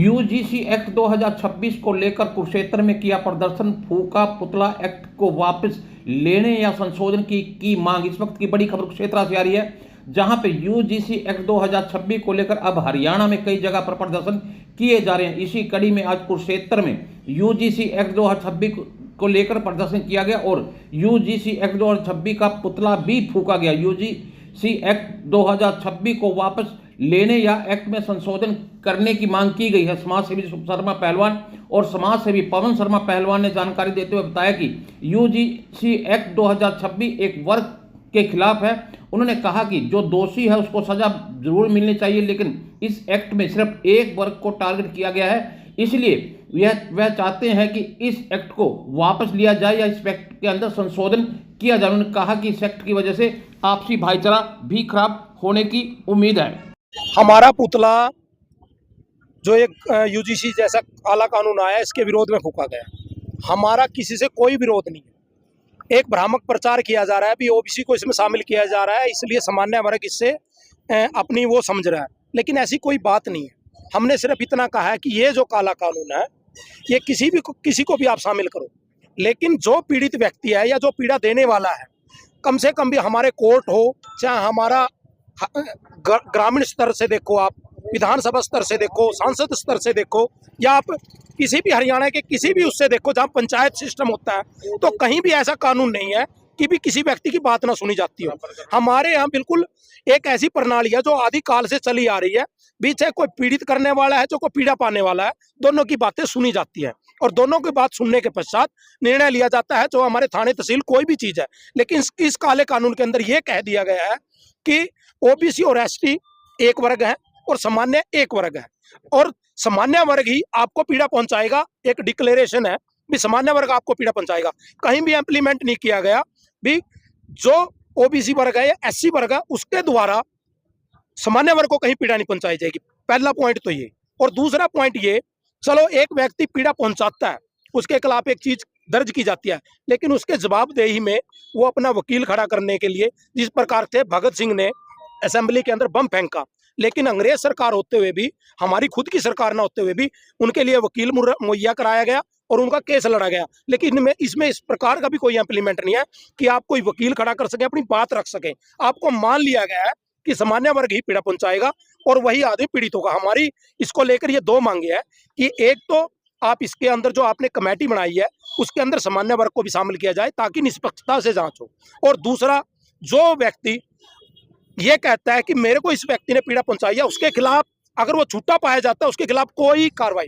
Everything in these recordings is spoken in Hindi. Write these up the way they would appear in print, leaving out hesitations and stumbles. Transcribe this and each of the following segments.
यूजीसी एक्ट 2026 को लेकर कुरुक्षेत्र में किया प्रदर्शन, फूका पुतला एक्ट को वापस लेने या संशोधन की मांग। इस वक्त की बड़ी खबर कुरुक्षेत्र से आ रही है, जहां पे यूजीसी एक्ट 2026 को लेकर अब हरियाणा में कई जगह पर प्रदर्शन किए जा रहे हैं। इसी कड़ी में आज कुरुक्षेत्र में यूजीसी एक्ट 2026 को लेकर प्रदर्शन किया गया और यूजीसी एक्ट 2026 का पुतला भी फूका गया। यूजीसी एक्ट 2026 को वापस लेने या एक्ट में संशोधन करने की मांग की गई है। समाज सेवी शर्मा पहलवान और समाज सेवी पवन शर्मा पहलवान ने जानकारी देते हुए बताया कि यूजीसी एक्ट 2026 एक वर्ग के खिलाफ है। उन्होंने कहा कि जो दोषी है उसको सजा जरूर मिलनी चाहिए, लेकिन इस एक्ट में सिर्फ एक वर्ग को टारगेट किया गया है, इसलिए वह चाहते हैं कि इस एक्ट को वापस लिया जाए या इस एक्ट के अंदर संशोधन किया जाए। उन्होंने कहा कि इस एक्ट की वजह से आपसी भाईचारा भी खराब होने की उम्मीद है। हमारा पुतला जो एक यूजीसी जैसा काला कानून आया, इसके विरोध में फूका गया। हमारा किसी से कोई विरोध नहीं है। एक भ्रामक प्रचार किया जा रहा है भी ओबीसी को इसमें शामिल किया जा रहा है, इसलिए सामान्य वर्ग इससे अपनी वो समझ रहा है, लेकिन ऐसी कोई बात नहीं है। हमने सिर्फ इतना कहा है कि ये जो काला कानून है ये किसी को भी आप शामिल करो, लेकिन जो पीड़ित व्यक्ति है या जो पीड़ा देने वाला है, कम से कम भी हमारे कोर्ट हो, चाहे हमारा ग्रामीण स्तर से देखो, आप विधानसभा स्तर से देखो, सांसद स्तर से देखो, या आप किसी भी हरियाणा के किसी भी उससे देखो जहां पंचायत सिस्टम होता है, तो कहीं भी ऐसा कानून नहीं है कि भी किसी व्यक्ति की बात ना सुनी जाती हो। हमारे यहाँ बिल्कुल एक ऐसी प्रणाली है जो आदि काल से चली आ रही है। बीच कोई पीड़ित करने वाला है, जो कोई पीड़ा पाने वाला है, दोनों की बातें सुनी जाती है और दोनों की बात सुनने के पश्चात निर्णय लिया जाता है, जो हमारे थाने तहसील कोई भी चीज है। लेकिन इस काले कानून के अंदर यह कह दिया गया है कि ओबीसी और एसटी एक वर्ग है और सामान्य एक वर्ग है, और सामान्य वर्ग ही आपको पीड़ा पहुंचाएगा। एक डिक्लेरेशन है भी सामान्य वर्ग आपको पीड़ा पहुंचाएगा, कहीं भी इम्प्लीमेंट नहीं किया गया भी जो ओबीसी वर्ग है या एससी वर्ग है उसके द्वारा सामान्य वर्ग को कहीं पीड़ा नहीं पहुंचाई जाएगी। पहला पॉइंट तो ये। और दूसरा पॉइंट ये, चलो एक व्यक्ति पीड़ा पहुंचाता है, उसके खिलाफ एक चीज दर्ज की जाती है, लेकिन उसके जवाबदेही में वो अपना वकील खड़ा करने के लिए, जिस प्रकार से भगत सिंह ने असेंबली के अंदर बम फेंका, लेकिन अंग्रेज सरकार होते हुए भी, हमारी खुद की सरकार ना होते हुए भी, उनके लिए वकील मुहैया कराया गया और उनका केस लड़ा गया। लेकिन इसमें इस प्रकार का भी कोई इंप्लीमेंट नहीं है कि आप कोई वकील खड़ा कर सके, अपनी बात रख सके। आपको मान लिया गया है कि सामान्य वर्ग ही पीड़ा पहुंचाएगा और वही आदमी पीड़ित होगा। हमारी इसको लेकर ये दो मांगे हैं कि एक तो आप इसके अंदर जो आपने कमेटी बनाई है उसके अंदर सामान्य वर्ग को भी शामिल किया जाए ताकि निष्पक्षता से जांच हो, और दूसरा जो व्यक्ति ये कहता है कि मेरे को इस व्यक्ति ने पीड़ा पहुंचाई है, उसके खिलाफ अगर वो झूठा पाया जाता है उसके खिलाफ कोई कार्रवाई।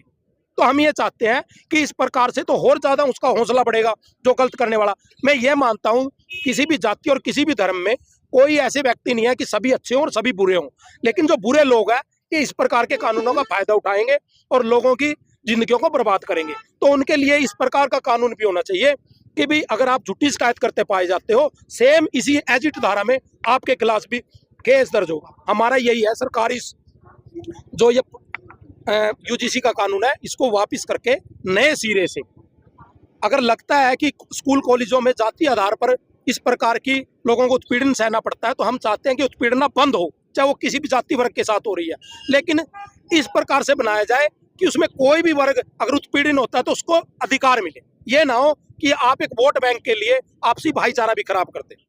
तो हम ये चाहते हैं कि इस प्रकार से तो और ज्यादा उसका हौसला बढ़ेगा जो गलत करने वाला। मैं ये मानता हूं किसी भी जाति और किसी भी धर्म में कोई ऐसे व्यक्ति नहीं है कि सभी अच्छे हों और सभी बुरे हों, लेकिन जो बुरे लोग हैं ये इस प्रकार के कानूनों का फायदा उठाएंगे और लोगों की जिंदगियों को बर्बाद करेंगे। तो उनके लिए इस प्रकार का कानून भी होना चाहिए कि भी अगर आप झूठी शिकायत करते पाए जाते हो, सेम इसी एजिट धारा में आपके खिलाफ भी केस दर्ज होगा। हमारा यही है, सरकारी जो ये यूजीसी का कानून है इसको वापस करके नए सिरे से, अगर लगता है कि स्कूल कॉलेजों में जाति आधार पर इस प्रकार की लोगों को उत्पीड़न सहना पड़ता है, तो हम चाहते हैं कि उत्पीड़न बंद हो, चाहे वो किसी भी जाति वर्ग के साथ हो रही है, लेकिन इस प्रकार से बनाया जाए कि उसमें कोई भी वर्ग अगर उत्पीड़न होता है तो उसको अधिकार मिले। ये ना हो कि आप एक वोट बैंक के लिए आपसी भाईचारा भी खराब करते हैं।